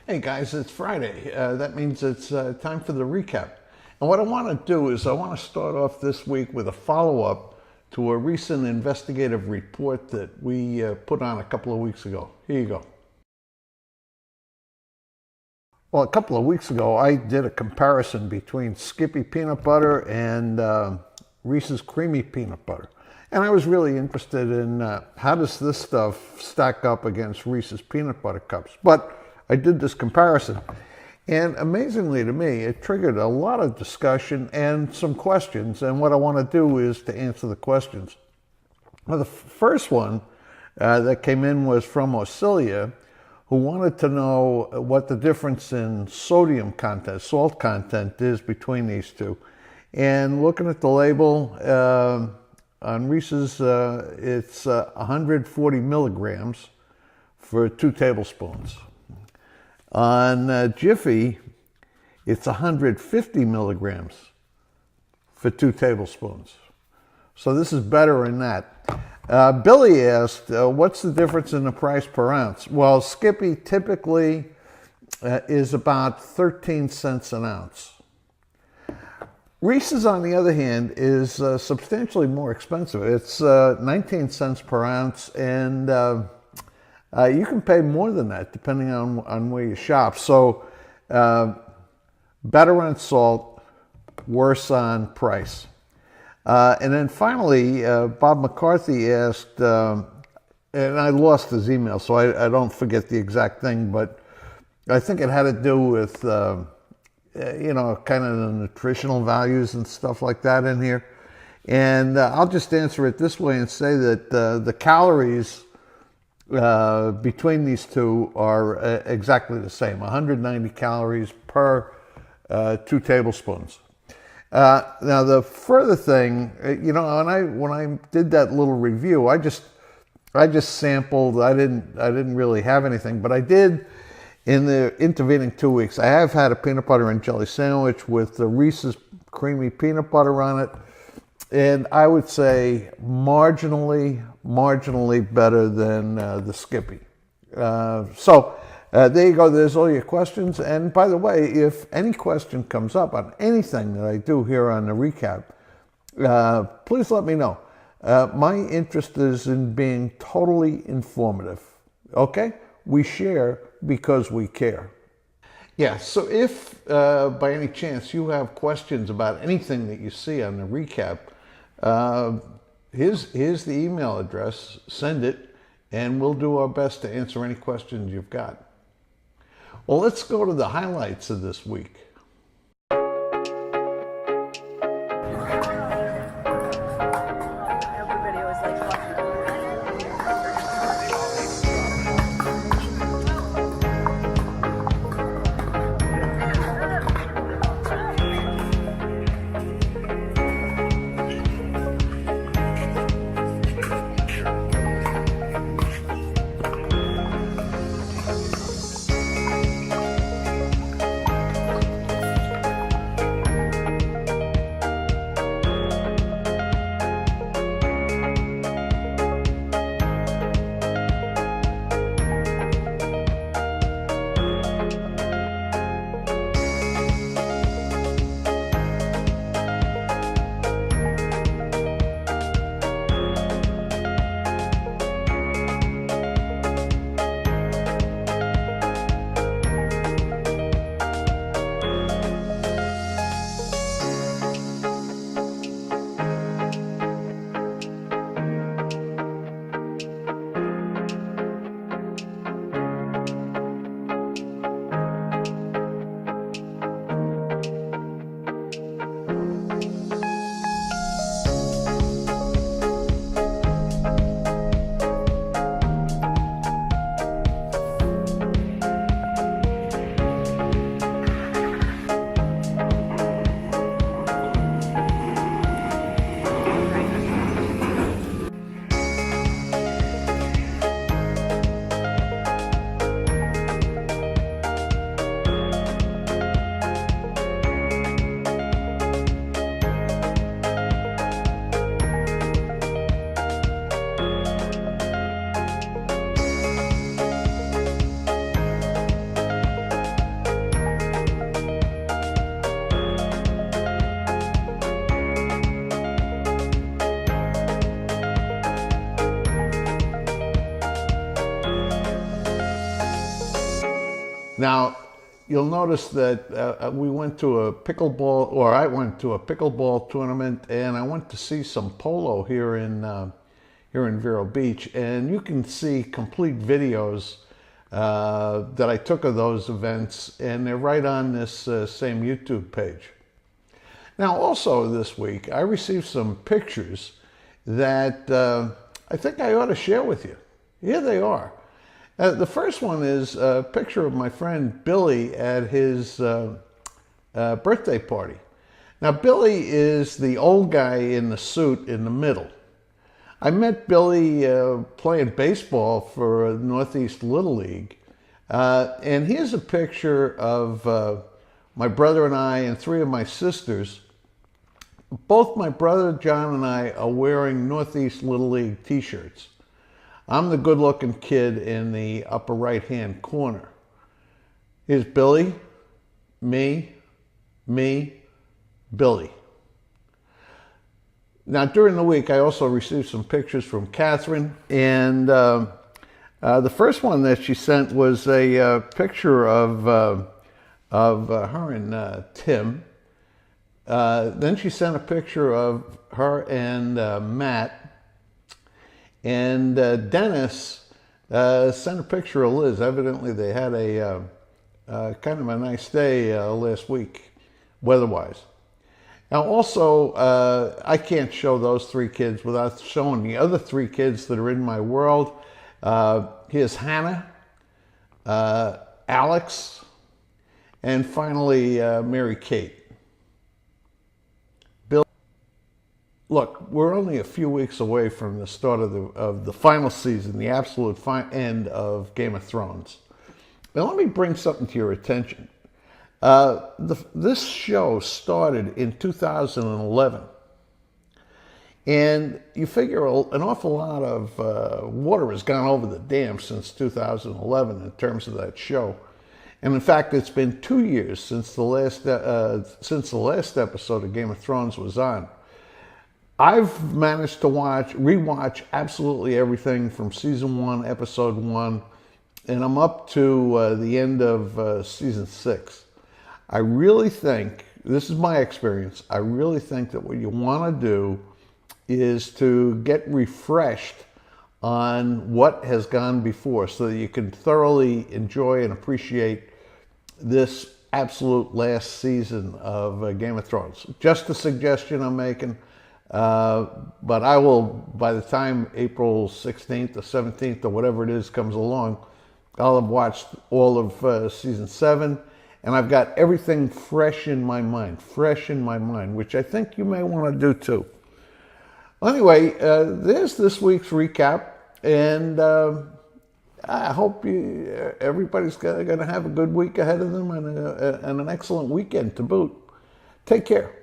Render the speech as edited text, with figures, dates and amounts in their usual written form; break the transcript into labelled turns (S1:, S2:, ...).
S1: Hey guys, it's Friday. That means it's time for the recap. And what I want to do is I want to start off this week with a follow-up to a recent investigative report that we put on a couple of weeks ago. Here you go. Well, a couple of weeks ago, I did a comparison between Skippy peanut butter and Reese's creamy peanut butter. And I was really interested in how does this stuff stack up against Reese's peanut butter cups. But I did this comparison, and amazingly to me, it triggered a lot of discussion and some questions, and what I want to do is to answer the questions. Well, the first one that came in was from Ocilia, who wanted to know what the difference in sodium content, salt content, is between these two. And looking at the label, on Reese's, it's 140 milligrams for 2 tablespoons. On Jiffy, it's 150 milligrams for 2 tablespoons. So this is better in that. Billy asked, what's the difference in the price per ounce? Well, Skippy typically is about 13 cents an ounce. Reese's, on the other hand, is substantially more expensive. It's 19 cents per ounce, and you can pay more than that depending on where you shop. So better on salt, worse on price. And then finally, Bob McCarthy asked, and I lost his email, so I don't forget the exact thing, but I think it had to do with, you know, kind of the nutritional values and stuff like that in here. And I'll just answer it this way and say that the calories between these two are exactly the same, 190 calories per 2 tablespoons. Now the further thing, you know, when I did that little review, I just sampled. I didn't really have anything, but I did in the intervening 2 weeks. I have had a peanut butter and jelly sandwich with the Reese's creamy peanut butter on it, and I would say marginally better than the Skippy. So there you go. There's all your questions. And by the way, if any question comes up on anything that I do here on the recap, please let me know. My interest is in being totally informative. Okay? We share because we care. Yeah, so if by any chance you have questions about anything that you see on the recap, here's the email address. Send it, and we'll do our best to answer any questions you've got. Well, let's go to the highlights of this week. Now, you'll notice that we went to a pickleball, or I went to a pickleball tournament, and I went to see some polo here in Vero Beach, and you can see complete videos that I took of those events, and they're right on this same YouTube page. Now, also this week, I received some pictures that I think I ought to share with you. Here they are. The first one is a picture of my friend Billy at his birthday party. Now, Billy is the old guy in the suit in the middle. I met Billy playing baseball for Northeast Little League. And here's a picture of my brother and I and three of my sisters. Both my brother John and I are wearing Northeast Little League t-shirts. I'm the good-looking kid in the upper right-hand corner. Here's Billy, me, Billy. Now, during the week, I also received some pictures from Catherine, and the first one that she sent was a picture of her and Tim. Then she sent a picture of her and Matt. And Dennis sent a picture of Liz. Evidently, they had a kind of a nice day last week, weather-wise. Now, also, I can't show those three kids without showing the other three kids that are in my world. Here's Hannah, Alex, and finally, Mary Kate. Look, we're only a few weeks away from the start of the final season, the absolute end of Game of Thrones. Now, let me bring something to your attention. This show started in 2011. And you figure an awful lot of water has gone over the dam since 2011 in terms of that show. And in fact, it's been 2 years since the last episode of Game of Thrones was on. I've managed to rewatch absolutely everything from season 1, episode 1, and I'm up to the end of season 6. I really think, this is my experience, I really think that what you want to do is to get refreshed on what has gone before so that you can thoroughly enjoy and appreciate this absolute last season of Game of Thrones. Just a suggestion I'm making. But I will, by the time April 16th or 17th or whatever it is comes along, I'll have watched all of season 7, and I've got everything fresh in my mind, which I think you may want to do too. Well, anyway, there's this week's recap, and I hope everybody's going to have a good week ahead of them and an excellent weekend to boot. Take care.